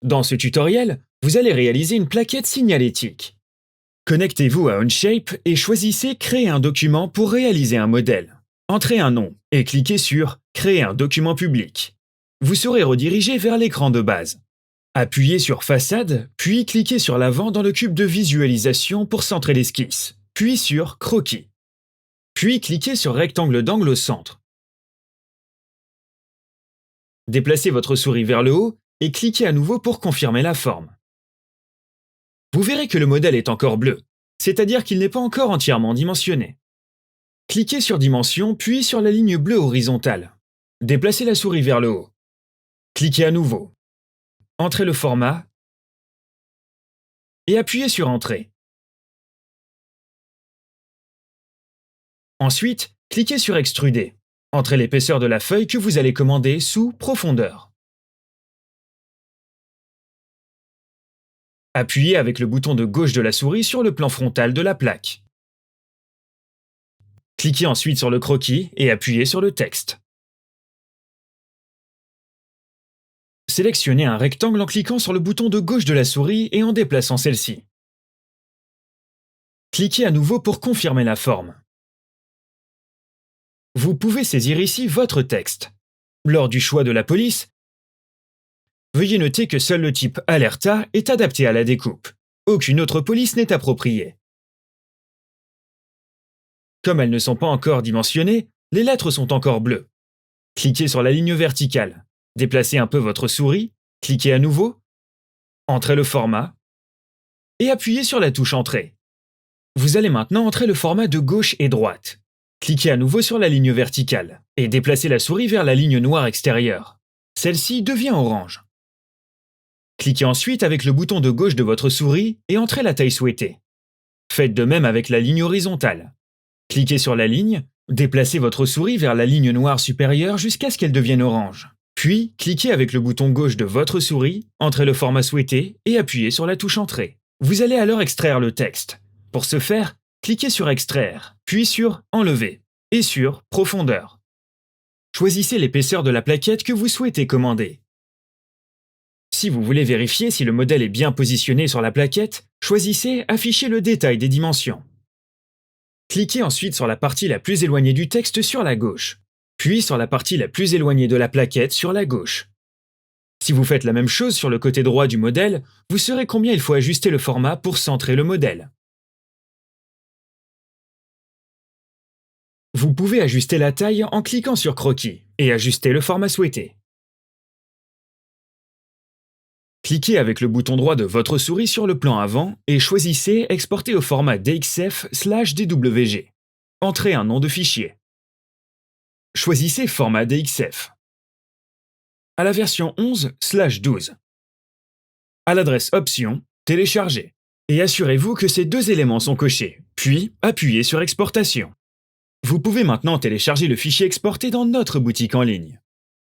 Dans ce tutoriel, vous allez réaliser une plaquette signalétique. Connectez-vous à Onshape et choisissez Créer un document pour réaliser un modèle. Entrez un nom et cliquez sur Créer un document public. Vous serez redirigé vers l'écran de base. Appuyez sur Façade, puis cliquez sur l'avant dans le cube de visualisation pour centrer l'esquisse, puis sur Croquis. Puis cliquez sur Rectangle d'angle au centre. Déplacez votre souris vers le haut et cliquez à nouveau pour confirmer la forme. Vous verrez que le modèle est encore bleu, c'est-à-dire qu'il n'est pas encore entièrement dimensionné. Cliquez sur Dimension, puis sur la ligne bleue horizontale. Déplacez la souris vers le haut. Cliquez à nouveau. Entrez le format et appuyez sur Entrée. Ensuite, cliquez sur Extruder. Entrez l'épaisseur de la feuille que vous allez commander sous Profondeur. Appuyez avec le bouton de gauche de la souris sur le plan frontal de la plaque. Cliquez ensuite sur le croquis et appuyez sur le texte. Sélectionnez un rectangle en cliquant sur le bouton de gauche de la souris et en déplaçant celle-ci. Cliquez à nouveau pour confirmer la forme. Vous pouvez saisir ici votre texte. Lors du choix de la police, veuillez noter que seul le type Alerta est adapté à la découpe. Aucune autre police n'est appropriée. Comme elles ne sont pas encore dimensionnées, les lettres sont encore bleues. Cliquez sur la ligne verticale. Déplacez un peu votre souris, cliquez à nouveau, entrez le format et appuyez sur la touche Entrée. Vous allez maintenant entrer le format de gauche et droite. Cliquez à nouveau sur la ligne verticale et déplacez la souris vers la ligne noire extérieure. Celle-ci devient orange. Cliquez ensuite avec le bouton de gauche de votre souris et entrez la taille souhaitée. Faites de même avec la ligne horizontale. Cliquez sur la ligne, déplacez votre souris vers la ligne noire supérieure jusqu'à ce qu'elle devienne orange. Puis, cliquez avec le bouton gauche de votre souris, entrez le format souhaité et appuyez sur la touche Entrée. Vous allez alors extraire le texte. Pour ce faire, cliquez sur Extraire, puis sur Enlever et sur Profondeur. Choisissez l'épaisseur de la plaquette que vous souhaitez commander. Si vous voulez vérifier si le modèle est bien positionné sur la plaquette, choisissez Afficher le détail des dimensions. Cliquez ensuite sur la partie la plus éloignée du texte sur la gauche, puis sur la partie la plus éloignée de la plaquette sur la gauche. Si vous faites la même chose sur le côté droit du modèle, vous saurez combien il faut ajuster le format pour centrer le modèle. Vous pouvez ajuster la taille en cliquant sur Croquis et ajuster le format souhaité. Cliquez avec le bouton droit de votre souris sur le plan avant et choisissez Exporter au format DXF/DWG. Entrez un nom de fichier. Choisissez Format DXF. À la version 11/12. À l'adresse Options, Télécharger. Et assurez-vous que ces deux éléments sont cochés, puis appuyez sur Exportation. Vous pouvez maintenant télécharger le fichier exporté dans notre boutique en ligne.